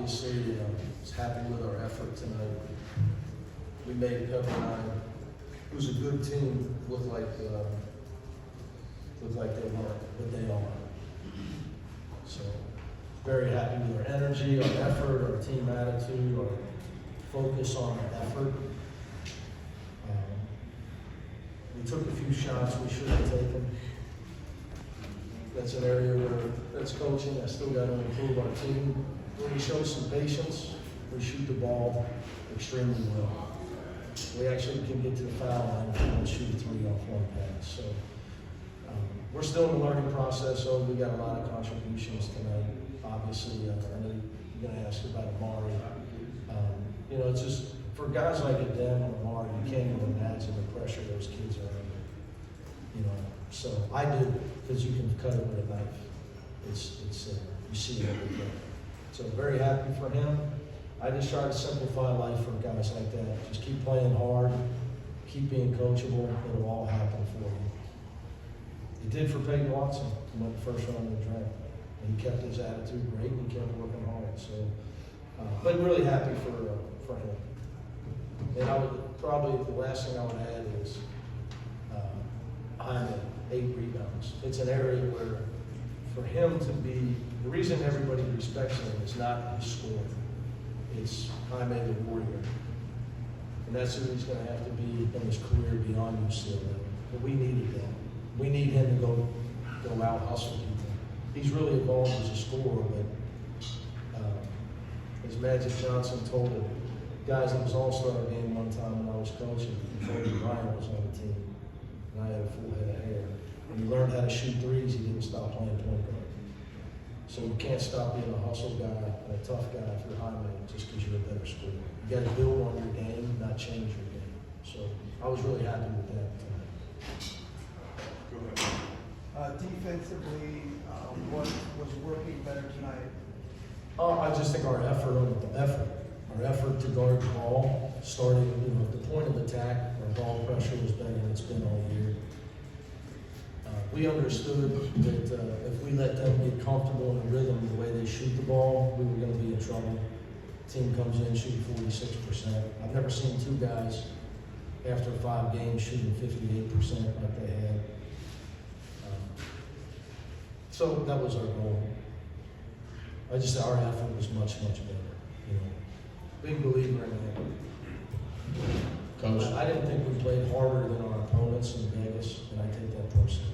obviously was happy with our effort tonight. We made Pepperdine, who's a good team, look like they weren't, but they are. So very happy with our energy, our effort, our team attitude, our focus on our effort. We took a few shots we should have taken. That's an area where that's coaching. I still got to improve our team. When we show some patience, we shoot the ball extremely well. We actually can get to the foul line and shoot a 3 off one pass. So we're still in the learning process. So we got a lot of contributions tonight. Obviously, I know you're going to ask about Amari. You know, it's just for guys like them and Amari, you can't even imagine the pressure those kids are under. You know, so I do, because you can cut it with a knife. It's you see it every day. So very happy for him. I just try to simplify life for guys like that. Just keep playing hard, keep being coachable. It'll all happen for you. It did for Peyton Watson. He went the first round of the draft. And he kept his attitude great and he kept working hard. So, but really happy for him. And I would probably, the last thing I would add is Hyman, 8 rebounds. It's an area where for him to be, the reason everybody respects him is not his scoring. It's Jaime the Warrior. And that's who he's going to have to be in his career beyond UCLA. But we needed that. We need him to go out hustle people. He's really evolved as a scorer, but as Magic Johnson told the guys at his All-Star game one time when I was coaching, Kobe Bryant was on the team, and I had a full head of hair. When he learned how to shoot threes, he didn't stop playing point guard. So you can't stop being a hustle guy and a tough guy if you're Hyman just because you're a better scorer. You got to build on your game, not change your game. So I was really happy with that tonight. Go ahead. Defensively, what was working better tonight? I just think our effort to guard the ball, starting at the point of attack, our ball pressure was better than it's been all year. We understood that if we let them get comfortable in the rhythm the way they shoot the ball, we were going to be in trouble. Team comes in shooting 46%. I've never seen 2 guys after 5 games shooting 58% like they had. So that was our goal. I just said our effort was much, much better. You know, big believer in that. Coach, I didn't think we played harder than our opponents in Vegas, and I take that personally.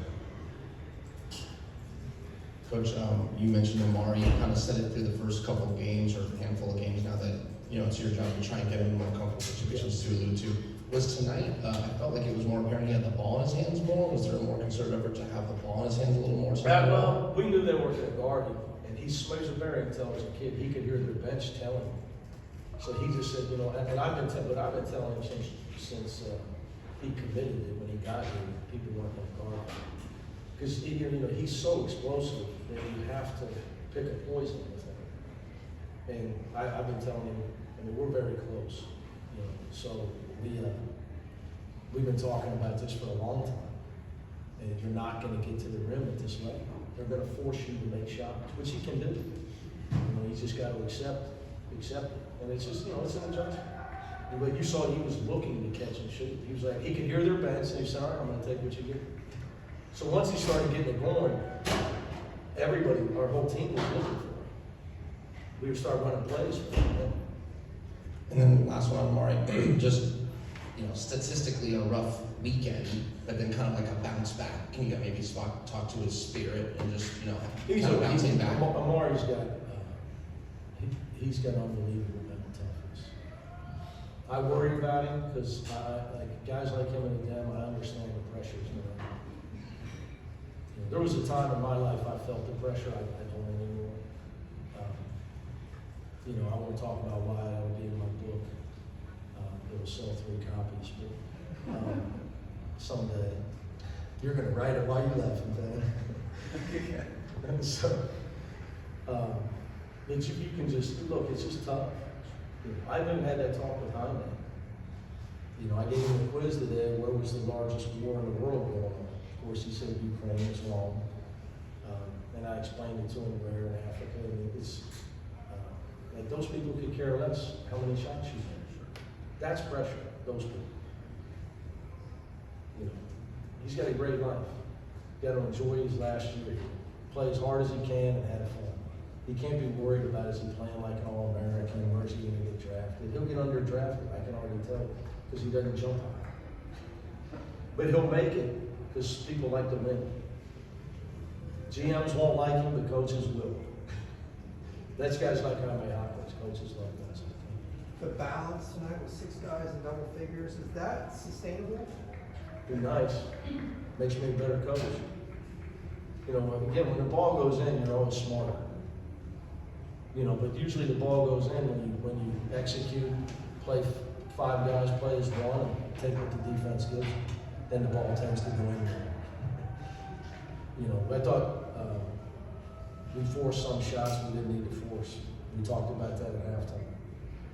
Coach, you mentioned Amari. You kind of said it through the first couple of games or handful of games now that, you know, it's your job to try and get him in more comfortable situations to allude to. Was tonight, I felt like it was more apparent he had the ball in his hands more? Was there a more concerted effort to have the ball in his hands a little more? Well, we knew they weren't going to guard him, and he's a very intelligent kid. He could hear their bench telling him. So he just said, you know, and I've been telling him since he committed it when he got here, people weren't going to guard him. Because you know, he's so explosive that you have to pick a poison with him. And I've been telling him, I mean, we're very close. You know, so we've been talking about this for a long time. And if you're not going to get to the rim at this level, they're going to force you to make shots, which he can do. You know, he's just got to accept it. And it's just, you know, it's an adjustment. But you saw he was looking to catch and shoot. He was like, he could hear their bench, and he said, all right, I'm going to take what you get. So once he started getting it going, everybody, our whole team was looking for him. We would start running plays for him. And then the last one on Amari, just, you know, statistically a rough weekend, but then kind of like a bounce back. Can you maybe talk to his spirit and just, you know, kind of bouncing back? Amari's got, he's got unbelievable mental toughness. I worry about him because like guys like him and them, I understand the pressures. You know, there was a time in my life I felt the pressure. I don't anymore. You know, I won't talk about why I would be in my book. It'll sell 3 copies, but someday you're going to write it while you're laughing, man. So, but you can just look. It's just tough. You know, I even had that talk with Jaime. You know, I gave him a quiz today. Where was the largest war in the world going on? Of course, he said Ukraine was wrong, and I explained it to him where in Africa. And it's Like, those people could care less how many shots you make. That's pressure, those people. You know, he's got a great life. He got to enjoy his last year. Play as hard as he can and have fun. He can't be worried about, is he playing like an All-American, or is he going to get drafted? He'll get under-drafted, I can already tell, because he doesn't jump high. But he'll make it, because people like to win. GMs won't like him, but coaches will. That's guys like Amari Bailey, coaches like guys like him. The balance tonight with 6 guys in double figures, is that sustainable? Be nice. Makes me a better coach. You know, again, when the ball goes in, you're always smarter. You know, but usually the ball goes in when you execute, play 5 guys, play as one, and take what the defense gives. Then the ball tends to go in. You know, I thought we forced some shots we didn't need to force. We talked about that at halftime.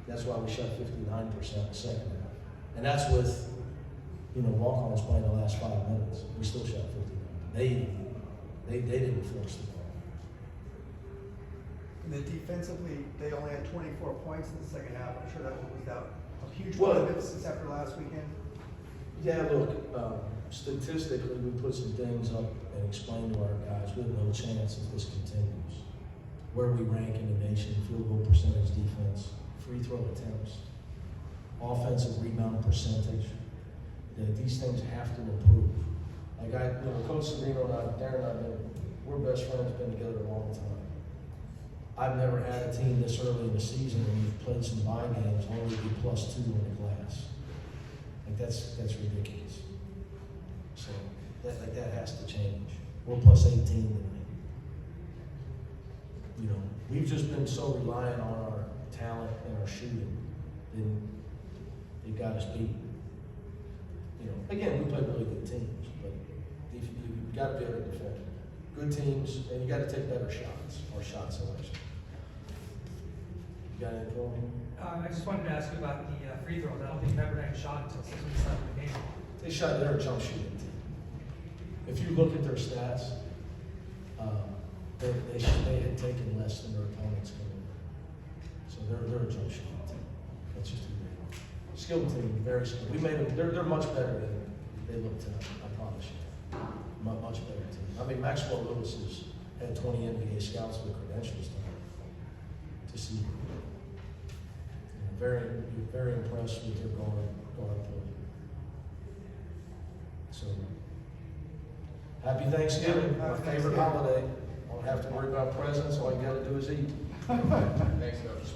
That's why we shot 59% the second half. And that's with, you know, walk-ons playing the last 5 minutes. We still shot 59. They didn't force the ball. And then defensively, they only had 24 points in the second half. I'm sure that was out a huge Well, one of emphasis after last weekend. Yeah, look, statistically, we put some things up and explained to our guys, we have no chance if this continues. Where we rank in the nation, field goal percentage, defense, free throw attempts, offensive rebound percentage. These things have to improve. Like Coach Serino and I, Darren and I, we're best friends, been together a long time. I've never had a team this early in the season when we've played some bye games only be +2 in the glass. Like that's ridiculous. So that has to change. We're +18 tonight. You know, we've just been so reliant on our talent and our shooting, then it got us beat. You know, again, we play really good teams, but you've got to be able to defend. Good teams, and you got to take better shots or shot selection. You got anything for me? I just wanted to ask you about the free throws. I don't think Pepperdine shot until 6 minutes left in the game. They shot their jump shooting team. If you look at their stats, they had taken less than their opponents coming. So they're a jump shooting team. That's just a skilled team, very skilled. We made them. They're much better than they look tonight. I promise you, much better team. I mean, Maxwell Lewis has had 20 NBA scouts with credentials tonight to see. Very impressed with their guard play. So, happy Thanksgiving, my favorite holiday. I don't have to worry about presents, all you gotta do is eat. Thanks, Coach.